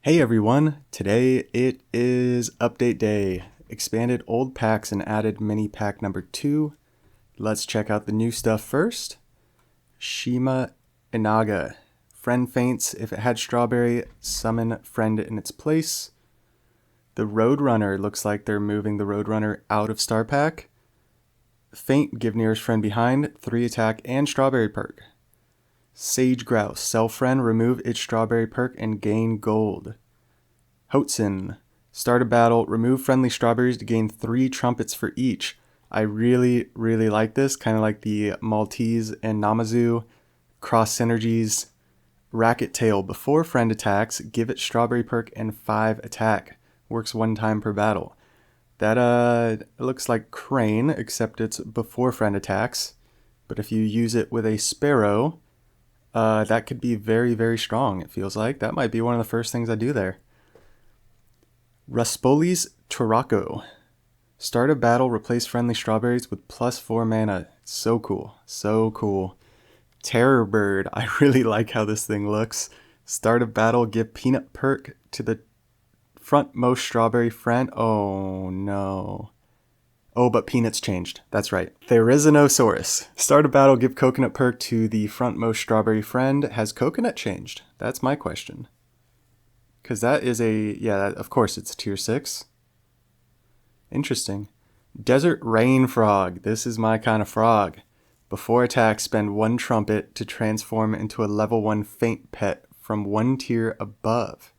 Hey everyone, today it is update day. Expanded old packs and added mini pack number 2. Let's check out the new stuff first. Shima Inaga. Friend faints. If it had strawberry, summon friend in its place. The Roadrunner, looks like they're moving the Roadrunner out of star pack. Faint, give nearest friend behind, 3 attack and strawberry perk. Sage Grouse, sell friend, remove its strawberry perk and gain gold. Hotson, start a battle, remove friendly strawberries to gain 3 trumpets for each. I really like this, kind of like the Maltese and Namazu cross synergies. Racket Tail, before friend attacks, give it strawberry perk and 5 attack. Works 1 time per battle. That looks like Crane, except it's before friend attacks. But if you use it with a Sparrow, that could be very strong, it feels like. That might be one of the first things I do there. Raspoli's Turako. Start a battle, replace friendly strawberries with +4 mana. So cool. So cool. Terror Bird. I really like how this thing looks. Start a battle, give peanut perk to the frontmost strawberry friend. Oh no. Oh, but peanuts changed. That's right. Therizinosaurus. Start a battle, give coconut perk to the frontmost strawberry friend. Has coconut changed? That's my question. Because that is of course it's tier 6. Interesting. Desert Rain Frog. This is my kind of frog. Before attack, spend 1 trumpet to transform into a level 1 faint pet from 1 tier above.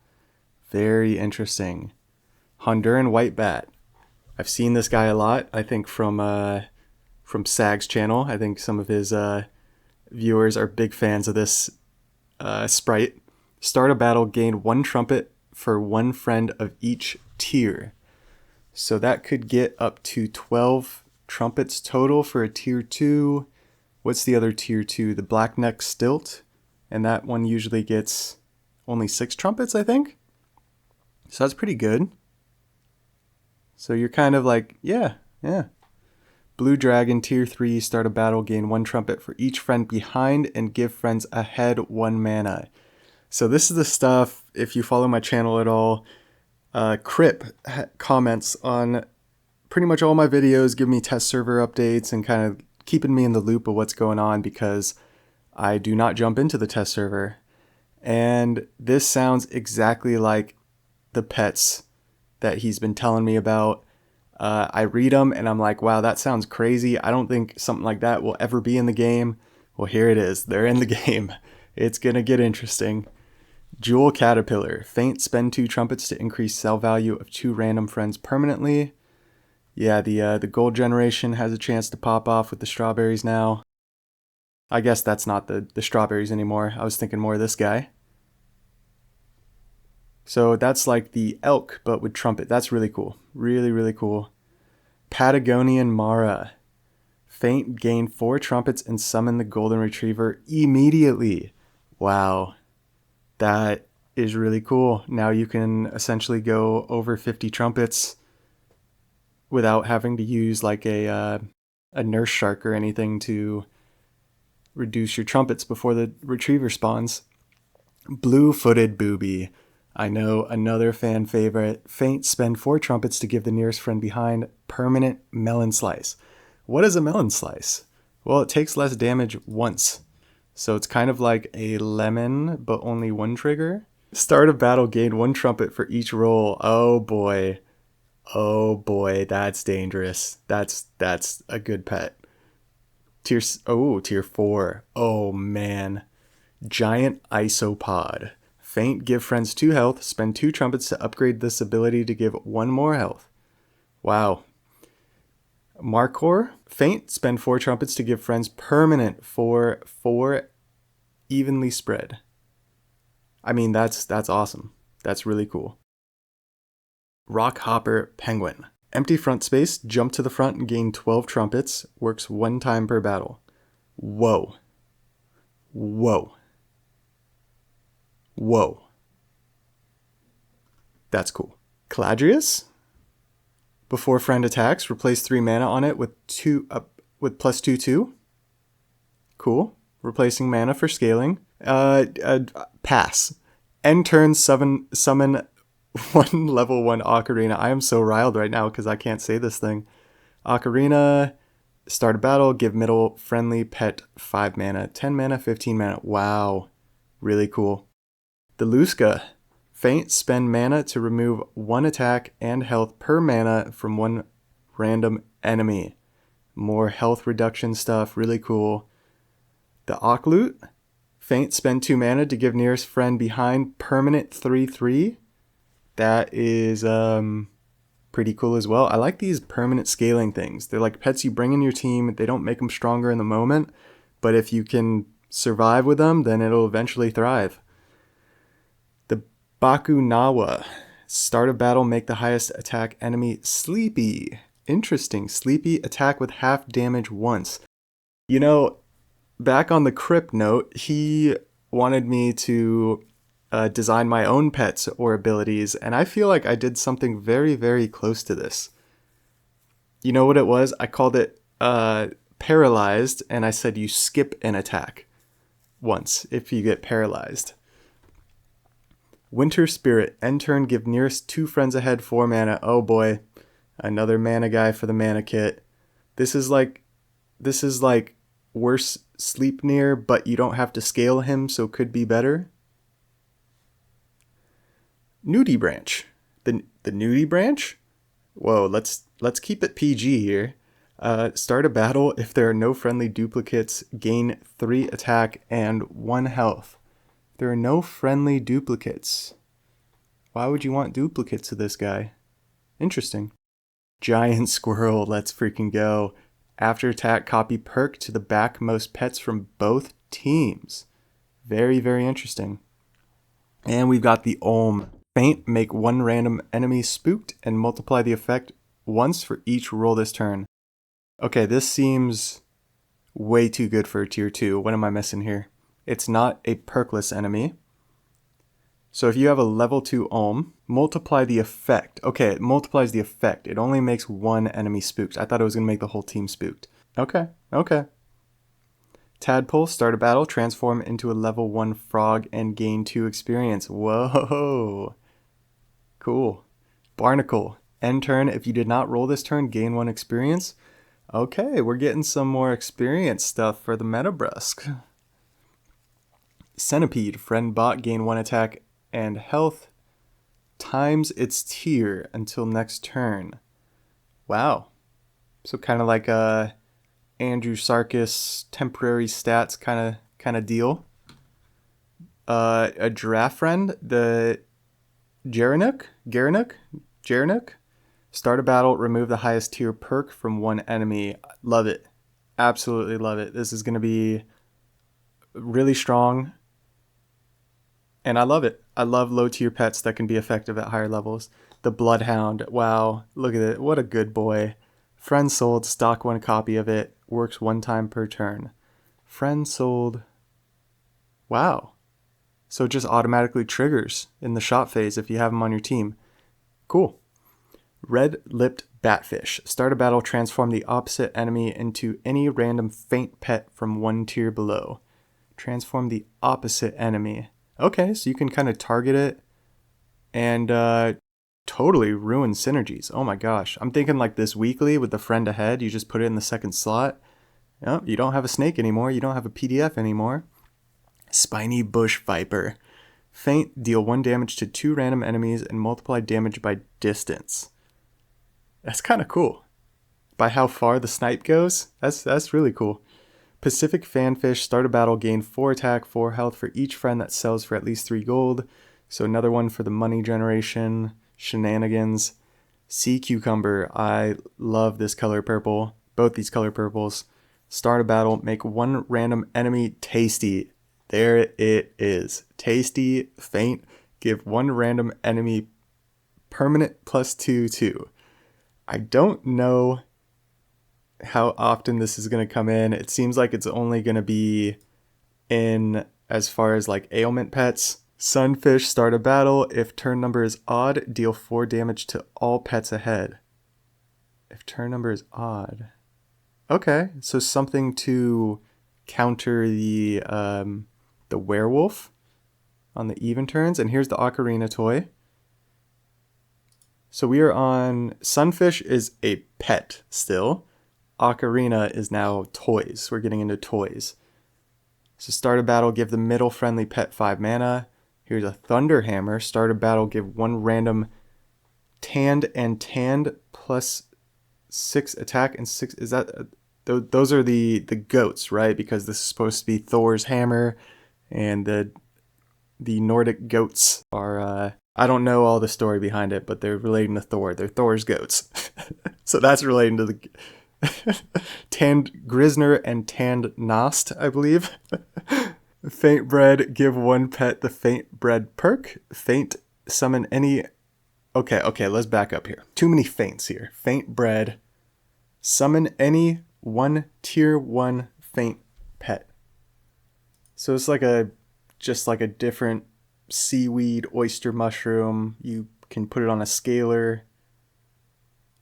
Very interesting. Honduran White Bat. I've seen this guy a lot, I think from Sag's channel. I think some of his viewers are big fans of this sprite. Start a battle, gain 1 trumpet for 1 friend of each tier. So that could get up to 12 trumpets total for a tier 2. What's the other tier 2? The Blackneck Stilt. And that one usually gets only 6 trumpets, I think. So that's pretty good. So you're kind of like, yeah. Blue Dragon, tier 3, start a battle, gain 1 trumpet for each friend behind, and give friends ahead 1 mana. So this is the stuff, if you follow my channel at all, Crip comments on pretty much all my videos, give me test server updates, and kind of keeping me in the loop of what's going on because I do not jump into the test server. And this sounds exactly like the pets that he's been telling me about. I read them and I'm like, wow, that sounds crazy. I don't think something like that will ever be in the game. Well, here it is. They're in the game. It's gonna get interesting. Jewel Caterpillar. Faint, spend 2 trumpets to increase sell value of 2 random friends permanently. Yeah, the gold generation has a chance to pop off with the strawberries now. I guess that's not the strawberries anymore. I was thinking more of this guy. So that's like the elk, but with trumpet. That's really cool. Really cool. Patagonian Mara. Faint, gain 4 trumpets and summon the golden retriever immediately. Wow. That is really cool. Now you can essentially go over 50 trumpets without having to use like a nurse shark or anything to reduce your trumpets before the retriever spawns. Blue-footed booby. I know, another fan favorite. Faint, spend 4 trumpets to give the nearest friend behind permanent melon slice. What is a melon slice? Well, it takes less damage once. So it's kind of like a lemon, but only 1 trigger. Start a battle, gain 1 trumpet for each roll. Oh boy, that's dangerous. That's a good pet. Tier 4. Oh man. Giant Isopod. Faint, give friends 2 health, spend 2 trumpets to upgrade this ability to give 1 more health. Wow. Markhor. Faint, spend 4 trumpets to give friends permanent for 4 evenly spread. I mean, that's awesome. That's really cool. Rockhopper Penguin. Empty front space, jump to the front and gain 12 trumpets. Works 1 time per battle. Whoa. That's cool. Caladrius. Before friend attacks, replace 3 mana on it with +2/2. Cool. Replacing mana for scaling. Pass. End turn summon one level 1 Ocarina. I am so riled right now because I can't say this thing. Ocarina, start a battle, give middle friendly pet 5 mana, 10 mana, 15 mana. Wow, really cool. The Luska, faint, spend mana to remove 1 attack and health per mana from 1 random enemy. More health reduction stuff, really cool. The Occlute, faint, spend 2 mana to give nearest friend behind permanent 3/3. That is pretty cool as well. I like these permanent scaling things. They're like pets you bring in your team. They don't make them stronger in the moment, but if you can survive with them, then it'll eventually thrive. The Bakunawa, start of battle, make the highest attack enemy sleepy. Interesting. Sleepy, attack with half damage once. You know, back on the Crypt note, he wanted me to design my own pets or abilities, and I feel like I did something very, very close to this. You know what it was? I called it paralyzed, and I said you skip an attack once if you get paralyzed. Winter Spirit, end turn, give nearest 2 friends ahead 4 mana. Oh boy, another mana guy for the mana kit. This is like worse Sleipnir, but you don't have to scale him, so could be better. Nudie Branch. The Nudie Branch? Whoa, let's keep it PG here. Start a battle. If there are no friendly duplicates, gain 3 attack and 1 health. There are no friendly duplicates. Why would you want duplicates of this guy? Interesting. Giant Squirrel, let's freaking go. After attack, copy perk to the backmost pets from both teams. Very, very interesting. And we've got the Olm. Faint, make 1 random enemy spooked and multiply the effect once for each roll this turn. Okay, this seems way too good for a tier 2. What am I missing here? It's not a perkless enemy. So if you have a level 2 Olm, multiply the effect. Okay, it multiplies the effect. It only makes 1 enemy spooked. I thought it was going to make the whole team spooked. Okay. Tadpole, start a battle, transform into a level 1 frog and gain 2 experience. Whoa. Cool. Barnacle, end turn. If you did not roll this turn, gain 1 experience. Okay, we're getting some more experience stuff for the Metabrusque. Centipede, friend bot, gain 1 attack and health times its tier until next turn. Wow. So kind of like a Andrew Sarkis temporary stats kind of deal. A giraffe friend, the Gerenuk. Start a battle, remove the highest tier perk from 1 enemy. Love it. Absolutely love it. This is going to be really strong. And I love it. I love low tier pets that can be effective at higher levels. The Bloodhound. Wow. Look at it. What a good boy. Friend sold. Stock 1 copy of it. Works 1 time per turn. Friend sold. Wow. So it just automatically triggers in the shop phase if you have them on your team. Cool. Red-lipped Batfish. Start a battle, transform the opposite enemy into any random faint pet from 1 tier below. Transform the opposite enemy. Okay, so you can kind of target it and totally ruin synergies. Oh my gosh. I'm thinking like this weekly with the friend ahead. You just put it in the second slot. Oh, you don't have a snake anymore. You don't have a PDF anymore. Spiny Bush Viper. Faint, deal 1 damage to 2 random enemies and multiply damage by distance. That's kind of cool. By how far the snipe goes, that's really cool. Pacific Fanfish, start a battle, gain 4 attack, 4 health for each friend that sells for at least 3 gold. So another one for the money generation, shenanigans. Sea Cucumber, I love this color purple, both these color purples. Start a battle, make 1 random enemy tasty. There it is. Tasty, faint, give 1 random enemy permanent +2/2. I don't know how often this is going to come in. It seems like it's only going to be in as far as like ailment pets. Sunfish, start a battle. If turn number is odd, deal 4 damage to all pets ahead. If turn number is odd. Okay, so something to counter the werewolf. on the even turns. And here's the ocarina toy. So we are on, Sunfish is a pet still. Ocarina is now toys. We're getting into toys. So start a battle, give the middle friendly pet 5 mana. Here's a Thunder Hammer. Start a battle, give one random tanned and tanned plus 6 attack and 6. Is that those are the goats, right? Because this is supposed to be Thor's hammer, and the Nordic goats are I don't know all the story behind it, but they're relating to Thor. They're Thor's goats. So that's relating to the tanned Grisner and tanned Nost, I believe. Faint Bread, give one pet the Faint Bread perk. Faint, summon any... Okay, let's back up here. Too many faints here. Faint Bread, summon any one tier 1 faint pet. So it's like just like a different seaweed, oyster mushroom. You can put it on a scalar.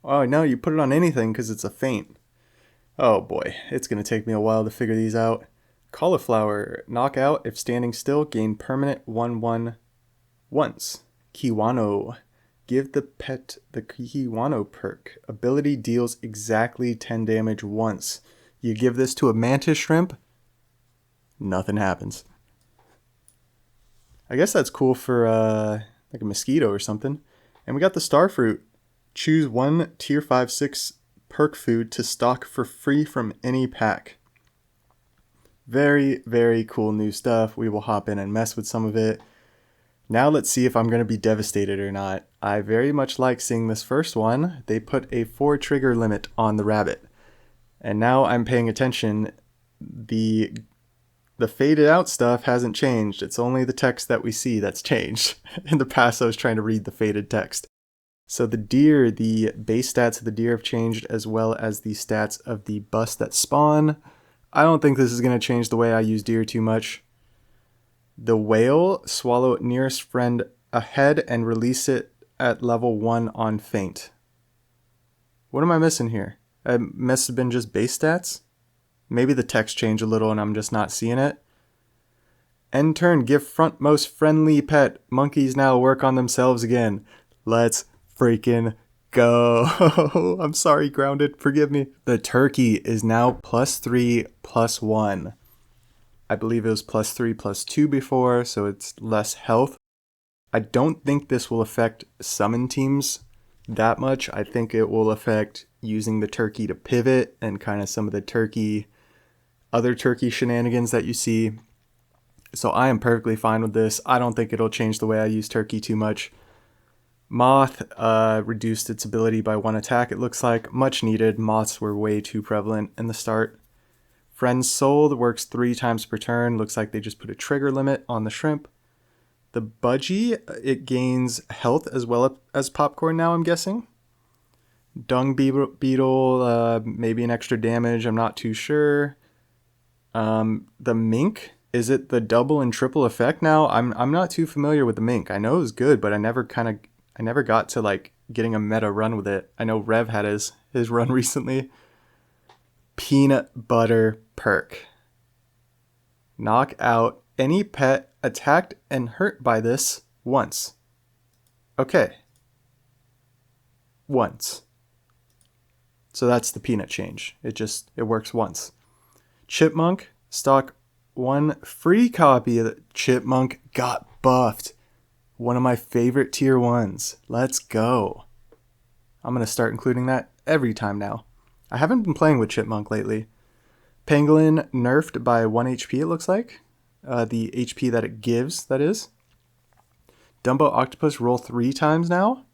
Oh no, you put it on anything because it's a feint. Oh boy, it's going to take me a while to figure these out. Cauliflower, knock out if standing still, gain permanent 1/1 once. Kiwano, give the pet the Kiwano perk. Ability deals exactly 10 damage once. You give this to a mantis shrimp, nothing happens. I guess that's cool for like a mosquito or something. And we got the Starfruit. Choose one tier 5/6 perk food to stock for free from any pack. Very, very cool new stuff. We will hop in and mess with some of it. Now let's see if I'm going to be devastated or not. I very much like seeing this first one. They put a 4 trigger limit on the rabbit. And now I'm paying attention. The faded out stuff hasn't changed. It's only the text that we see that's changed. In the past, I was trying to read the faded text. So the deer, the base stats of the deer have changed, as well as the stats of the bust that spawn. I don't think this is going to change the way I use deer too much. The whale, swallow nearest friend ahead and release it at level 1 on feint. What am I missing here? It must have been just base stats? Maybe the text changed a little and I'm just not seeing it. End turn, give frontmost friendly pet. Monkeys now work on themselves again. Let's freaking go. I'm sorry, Grounded. Forgive me. The turkey is now +3, +1. I believe it was +3, +2 before, so it's less health. I don't think this will affect summon teams that much. I think it will affect using the turkey to pivot and kind of some of the other turkey shenanigans that you see. So I am perfectly fine with this. I don't think it'll change the way I use turkey too much. Moth reduced its ability by 1 attack, it looks like. Much needed. Moths were way too prevalent in the start. Friends Sold works 3 times per turn. Looks like they just put a trigger limit on the shrimp. The Budgie, it gains health as well as popcorn now, I'm guessing. Dung Beetle, maybe an extra damage, I'm not too sure. The Mink, is it the double and triple effect now? I'm not too familiar with the Mink. I know it was good, but I never got to like getting a meta run with it. I know Rev had his run recently. Peanut Butter perk. Knock out any pet attacked and hurt by this once. Okay. Once. So that's the peanut change. It works once. Chipmunk, stock 1 free copy of the Chipmunk got buffed. One of my favorite tier 1s. Let's go. I'm going to start including that every time now. I haven't been playing with Chipmunk lately. Pangolin nerfed by 1 HP, it looks like. The HP that it gives, that is. Dumbo Octopus roll 3 times now.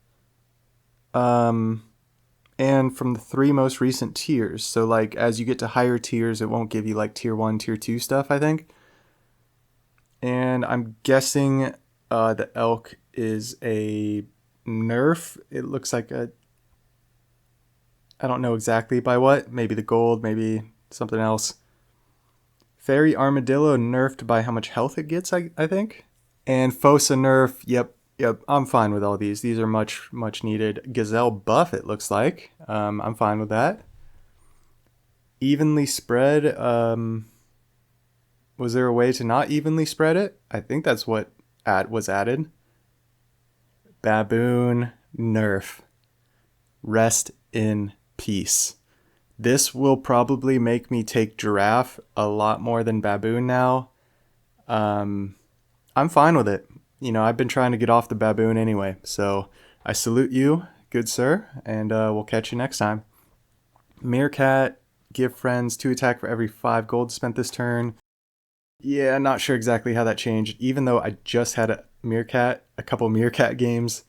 And from the 3 most recent tiers. So like as you get to higher tiers, it won't give you like tier 1, tier 2 stuff, I think. And I'm guessing the elk is a nerf. It looks like I don't know exactly by what. Maybe the gold, maybe something else. Fairy Armadillo nerfed by how much health it gets, I think. And Fosa nerf, yep, I'm fine with all these. These are much needed. Gazelle buff, it looks like. I'm fine with that. Evenly spread. Was there a way to not evenly spread it? I think that's what was added. Baboon nerf. Rest in peace. This will probably make me take giraffe a lot more than baboon now. I'm fine with it. You know, I've been trying to get off the baboon anyway, so I salute you, good sir, and we'll catch you next time. Meerkat, give friends 2 attack for every 5 gold spent this turn. Yeah, not sure exactly how that changed, even though I just had a couple meerkat games.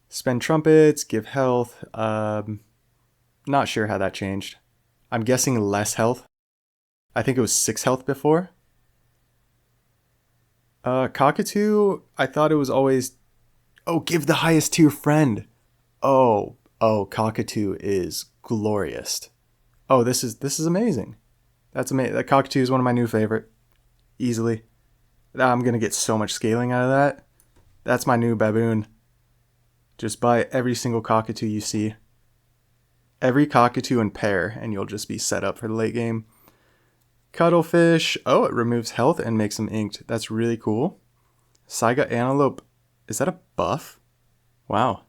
Spend trumpets, give health. Not sure how that changed. I'm guessing less health. I think it was 6 health before. Cockatoo, I thought it was always... Oh, give the highest tier friend. Oh, Cockatoo is glorious. Oh, this is amazing. That's amazing. That Cockatoo is one of my new favorite. Easily. I'm going to get so much scaling out of that. That's my new baboon. Just buy every single Cockatoo you see. Every Cockatoo and pair, and you'll just be set up for the late game. Cuttlefish. Oh, it removes health and makes them inked. That's really cool. Saiga Antelope. Is that a buff? Wow.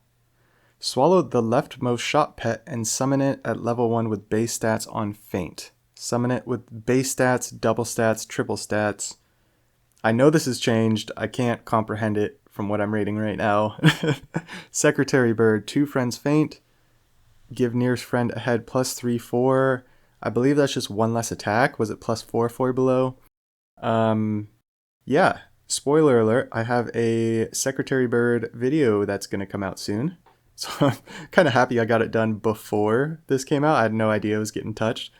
Swallow the leftmost shot pet and summon it at level 1 with base stats on Feint. Summon it with base stats, double stats, triple stats. I know this has changed. I can't comprehend it from what I'm reading right now. Secretary Bird, 2 friends Feint. Give nearest friend ahead +3/+4. I believe that's just 1 less attack. Was it +4 for below? Yeah. Spoiler alert, I have a Secretary Bird video that's going to come out soon. So I'm kind of happy I got it done before this came out. I had no idea it was getting touched.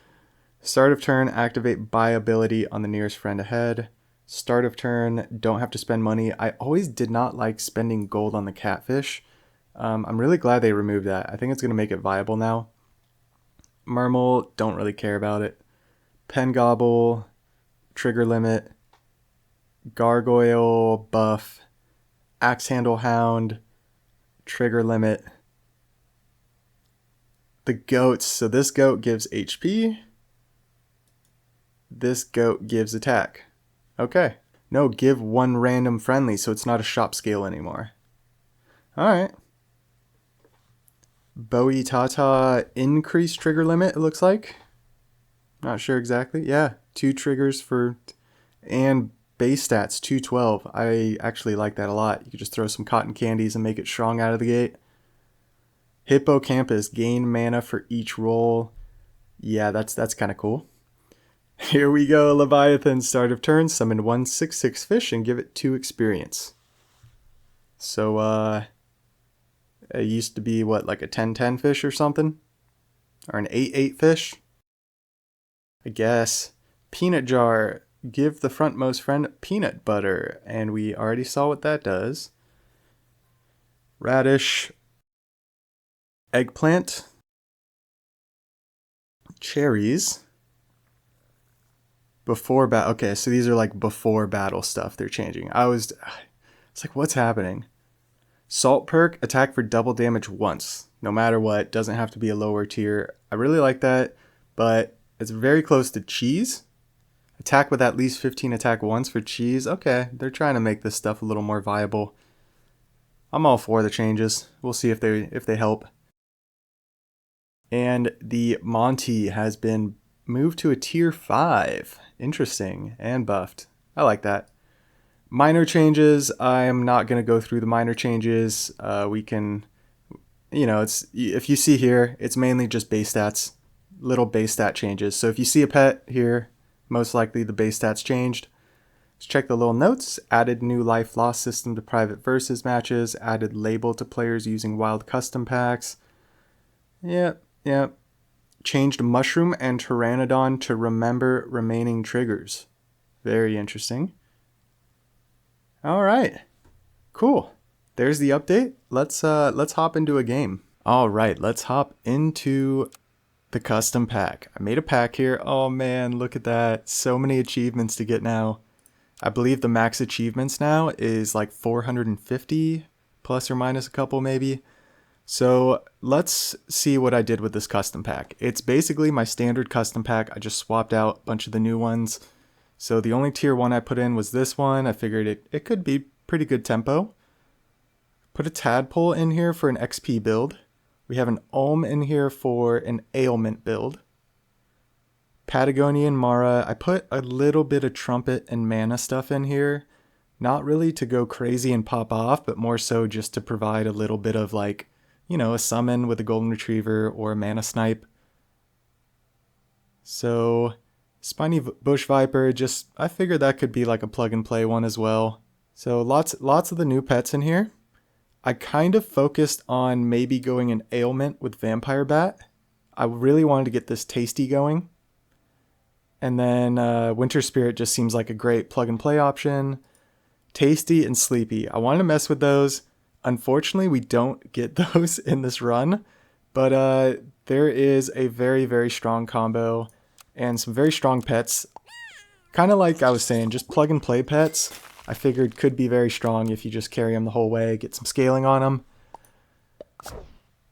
Start of turn, activate buy ability on the nearest friend ahead. Start of turn, don't have to spend money. I always did not like spending gold on the catfish. I'm really glad they removed that. I think it's going to make it viable now. Mermal, don't really care about it. Pen Gobble, trigger limit. Gargoyle, buff. Axe Handle Hound, trigger limit. The goats. So this goat gives HP. This goat gives attack. Okay. No, give 1 random friendly, so it's not a shop scale anymore. Alright. Bowie Tata, increased trigger limit, it looks like. Not sure exactly. Yeah, 2 triggers for... And base stats, 212. I actually like that a lot. You could just throw some cotton candies and make it strong out of the gate. Hippocampus, gain mana for each roll. Yeah, that's kind of cool. Here we go, Leviathan. Start of turn, summon 1 6/6 fish and give it 2 experience. So, it used to be, what, like a 10/10 fish or something? Or an 8/8 fish? I guess. Peanut jar. Give the frontmost friend peanut butter. And we already saw what that does. Radish. Eggplant. Cherries. Before battle. Okay, so these are like before battle stuff they're changing. It's like, what's happening? Salt perk, attack for double damage once. No matter what, doesn't have to be a lower tier. I really like that, but it's very close to cheese. Attack with at least 15 attack once for cheese. Okay, they're trying to make this stuff a little more viable. I'm all for the changes. We'll see if they help. And the Monty has been moved to a tier 5. Interesting. And buffed. I like that. Minor changes. I'm not going to go through the minor changes. We can, it's, if you see here, it's mainly just base stats. Little base stat changes. So if you see a pet here, most likely the base stats changed. Let's check the little notes. Added new life loss system to private versus matches. Added label to players using wild custom packs. Yep. Changed Mushroom and Pteranodon to remember remaining triggers. Very interesting. All right. Cool. There's the update. Let's hop into a game. All right, let's hop into the custom pack. I made a pack here. Oh man, look at that. So many achievements to get now. I believe the max achievements now is like 450 plus or minus a couple maybe. So let's see what I did with this custom pack. It's basically my standard custom pack. I just swapped out a bunch of the new ones. So the only tier 1 I put in was this one. I figured it could be pretty good tempo. Put a tadpole in here for an XP build. We have an Olm in here for an ailment build. Patagonian Mara. I put a little bit of trumpet and mana stuff in here. Not really to go crazy and pop off, but more so just to provide a little bit of like, you know, a summon with a golden retriever or a mana snipe. So Spiny Bush Viper, just I figured that could be like a plug and play one as well. So lots of the new pets in here. I kind of focused on maybe going an ailment with Vampire Bat. I really wanted to get this Tasty going. And then Winter Spirit just seems like a great plug and play option. Tasty and Sleepy. I wanted to mess with those. Unfortunately, we don't get those in this run. But there is a very, very strong combo and some very strong pets. Kind of like I was saying, just plug and play pets. I figured could be very strong if you just carry them the whole way, get some scaling on them.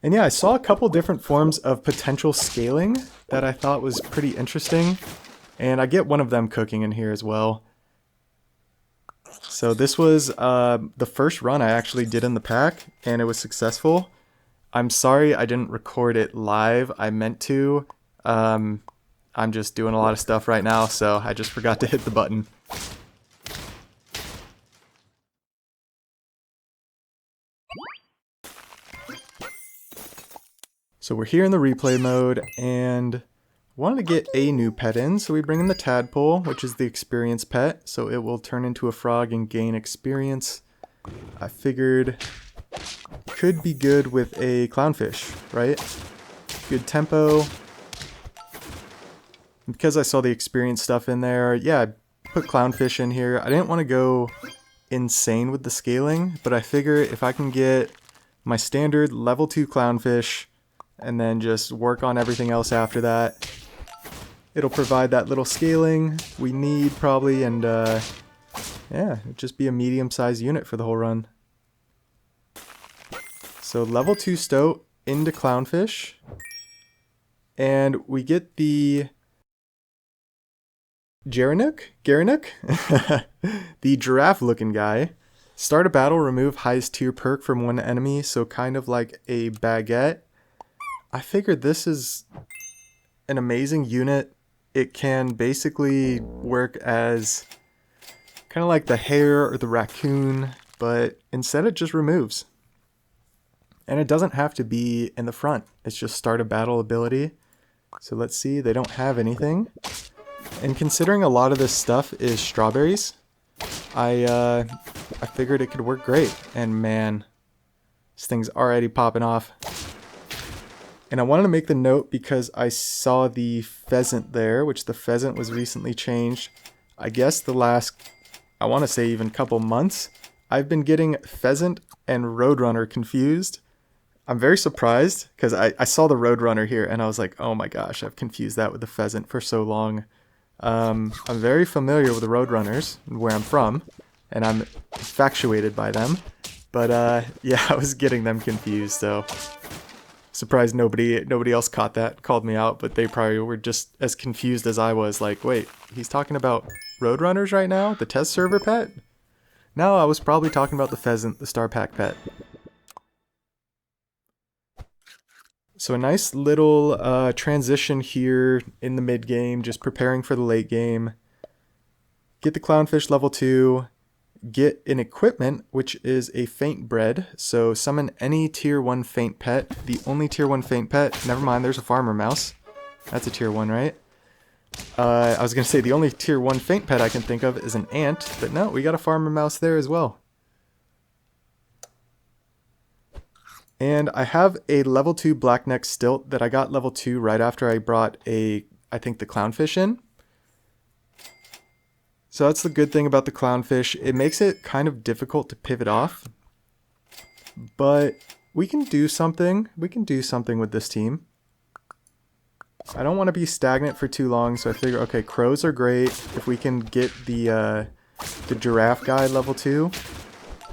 And yeah, I saw a couple different forms of potential scaling that I thought was pretty interesting. And I get one of them cooking in here as well. So this was the first run I actually did in the pack, and it was successful. I'm sorry I didn't record it live. I meant to. I'm just doing a lot of stuff right now, so I just forgot to hit the button. So we're here in the replay mode, and wanted to get a new pet in, so we bring in the Tadpole, which is the experience pet, so it will turn into a frog and gain experience. I figured could be good with a Clownfish, right? Good tempo. And because I saw the experience stuff in there, yeah, I put Clownfish in here. I didn't want to go insane with the scaling, but I figure if I can get my standard level 2 Clownfish and then just work on everything else after that, it'll provide that little scaling we need probably, and yeah, it'll just be a medium-sized unit for the whole run. So level 2 Stoat into Clownfish, and we get the Gerenuk? The giraffe-looking guy. Start a battle, remove highest tier perk from one enemy, so kind of like a baguette. I figured this is an amazing unit. It can basically work as kind of like the hare or the raccoon, but instead it just removes. And it doesn't have to be in the front. It's just start a battle ability. So let's see, they don't have anything. And considering a lot of this stuff is strawberries, I figured it could work great. And man, this thing's already popping off. And I wanted to make the note because I saw the pheasant there, which the pheasant was recently changed. I guess the last, I want to say even couple months, I've been getting pheasant and roadrunner confused. I'm very surprised because I saw the roadrunner here and I was like, oh my gosh, I've confused that with the pheasant for so long. I'm very familiar with the roadrunners, where I'm from, and I'm infatuated by them. But yeah, I was getting them confused, so surprised nobody else caught that, called me out, but they probably were just as confused as I was, like, wait, he's talking about roadrunners right now? The test server pet? No, I was probably talking about the pheasant, the star pack pet. So a nice little transition here in the mid game, just preparing for the late game. Get the Clownfish level 2. Get an equipment, which is a faint bread. So summon any tier 1 faint pet. The only tier 1 faint pet, never mind, there's a farmer mouse. That's a tier 1, right? I was going to say the only tier 1 faint pet I can think of is an ant, but no, we got a farmer mouse there as well. And I have a level 2 blackneck stilt that I got level 2 right after I brought I think the Clownfish in. So that's the good thing about the Clownfish. It makes it kind of difficult to pivot off. But we can do something. We can do something with this team. I don't want to be stagnant for too long, so I figure, okay, crows are great. If we can get the giraffe guy level 2,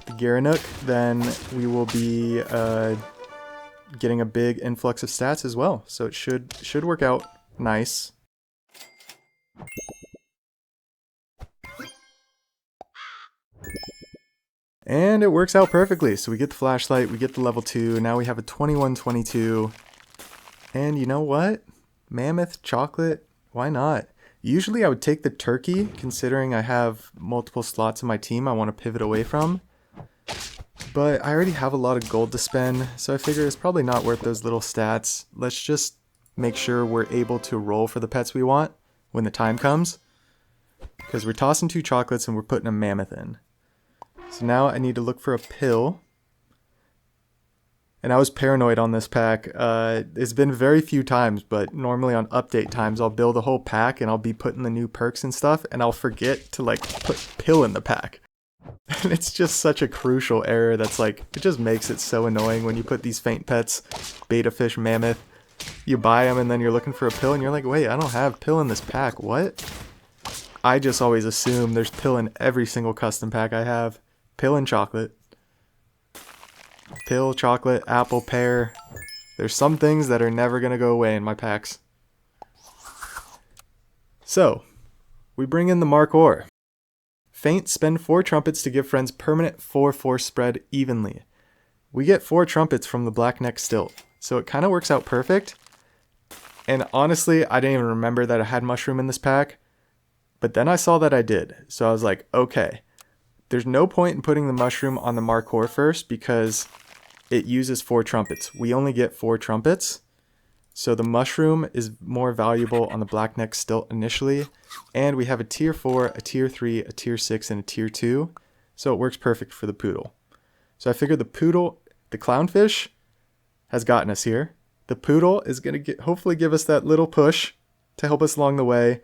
the Gerenuk, then we will be getting a big influx of stats as well. So it should work out nice. And it works out perfectly. So we get the flashlight, we get the level 2. Now we have a 21-22. And you know what? Mammoth, chocolate, why not? Usually I would take the turkey, considering I have multiple slots in my team I want to pivot away from. But I already have a lot of gold to spend, so I figure it's probably not worth those little stats. Let's just make sure we're able to roll for the pets we want when the time comes. Because we're tossing 2 chocolates and we're putting a mammoth in. So now I need to look for a pill. And I was paranoid on this pack. It's been very few times, but normally on update times I'll build a whole pack and I'll be putting the new perks and stuff, and I'll forget to like put pill in the pack. And it's just such a crucial error that's like, it just makes it so annoying when you put these faint pets, beta fish, mammoth, you buy them and then you're looking for a pill and you're like, wait, I don't have pill in this pack, what? I just always assume there's pill in every single custom pack I have. Pill and chocolate. Pill, chocolate, apple, pear. There's some things that are never going to go away in my packs. So, we bring in the Markhor. Faint, spend 4 trumpets to give friends permanent 4/4 spread evenly. We get 4 trumpets from the black-neck stilt, so it kind of works out perfect. And honestly, I didn't even remember that I had mushroom in this pack, but then I saw that I did, so I was like, okay. There's no point in putting the mushroom on the Markhor first because it uses 4 trumpets. We only get 4 trumpets, so the mushroom is more valuable on the black-neck stilt initially. And we have a tier 4, a tier 3, a tier 6, and a tier 2, so it works perfect for the poodle. So I figured the poodle, the clownfish, has gotten us here. The poodle is going to hopefully give us that little push to help us along the way,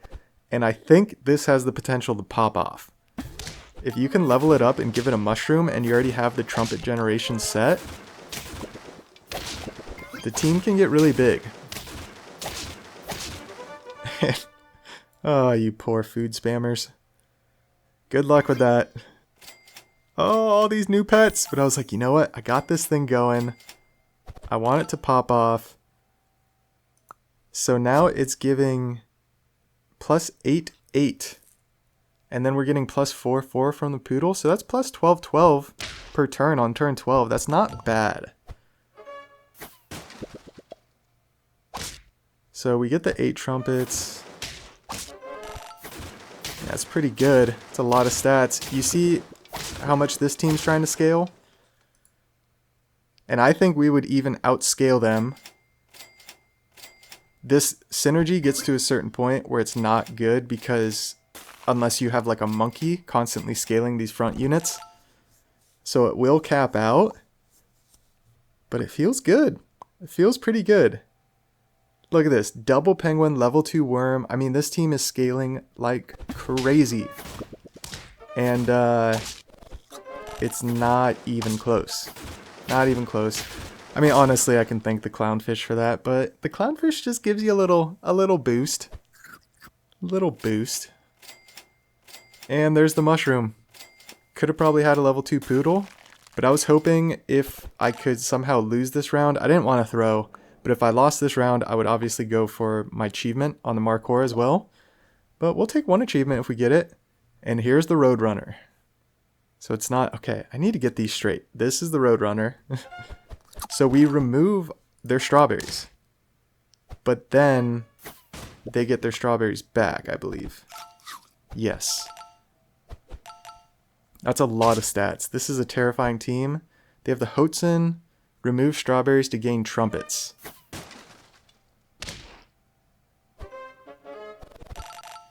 and I think this has the potential to pop off. If you can level it up and give it a mushroom and you already have the trumpet generation set, the team can get really big. Oh, you poor food spammers. Good luck with that. Oh, all these new pets. But I was like, you know what? I got this thing going. I want it to pop off. So now it's giving plus 8/8. And then we're getting plus 4/4 from the poodle. So that's plus 12/12 per turn on turn 12. That's not bad. So we get the 8 trumpets. That's pretty good. It's a lot of stats. You see how much this team's trying to scale? And I think we would even outscale them. This synergy gets to a certain point where it's not good because unless you have like a monkey constantly scaling these front units. So it will cap out. But it feels good. It feels pretty good. Look at this. Double penguin, level 2 worm. I mean, this team is scaling like crazy. And it's not even close. Not even close. I mean, honestly, I can thank the clownfish for that, but the clownfish just gives you a little boost. A little boost. And there's the mushroom. Could have probably had a level 2 poodle, but I was hoping if I could somehow lose this round. I didn't want to throw, but if I lost this round, I would obviously go for my achievement on the Markhor as well. But we'll take one achievement if we get it. And here's the Roadrunner. So it's not, okay, I need to get these straight. This is the Roadrunner. So we remove their strawberries. But then they get their strawberries back, I believe. Yes. That's a lot of stats. This is a terrifying team. They have the Hotzen, remove strawberries to gain trumpets.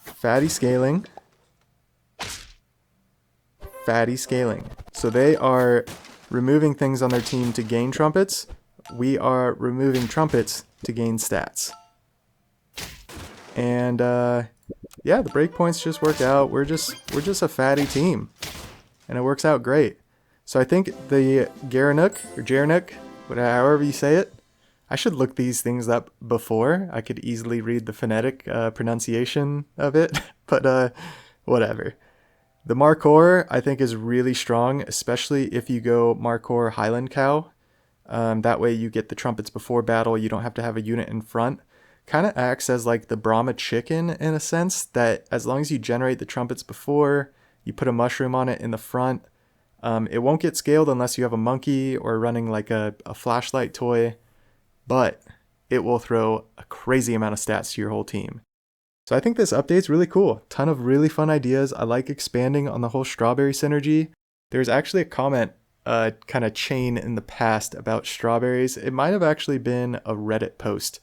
Fatty scaling. Fatty scaling. So they are removing things on their team to gain trumpets. We are removing trumpets to gain stats. And yeah, the breakpoints just work out. We're just a fatty team. And it works out great. So I think the Gerenuk, however you say it, I should look these things up before. I could easily read the phonetic pronunciation of it, but whatever. The Markhor, I think, is really strong, especially if you go Markhor Highland Cow. That way you get the trumpets before battle. You don't have to have a unit in front. Kind of acts as like the Brahma chicken in a sense, that as long as you generate the trumpets before, you put a mushroom on it in the front, It won't get scaled unless you have a monkey or running like a flashlight toy, but it will throw a crazy amount of stats to your whole team. So I think this update's really cool. Ton of really fun ideas. I like expanding on the whole strawberry synergy. There's actually a comment kind of chain in the past about strawberries. It might have actually been a Reddit post.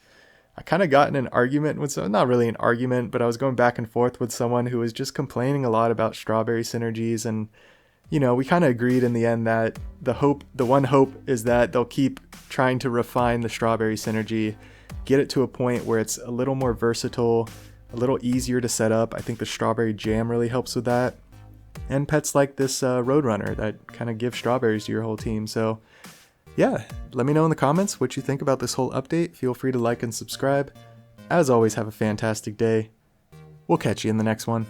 I kind of got in an argument with someone, not really an argument, but I was going back and forth with someone who was just complaining a lot about strawberry synergies, and we kind of agreed in the end that the one hope is that they'll keep trying to refine the strawberry synergy, get it to a point where it's a little more versatile, a little easier to set up. I think the strawberry jam really helps with that. And pets like this Roadrunner that kind of give strawberries to your whole team. So yeah, let me know in the comments what you think about this whole update. Feel free to like and subscribe. As always, have a fantastic day. We'll catch you in the next one.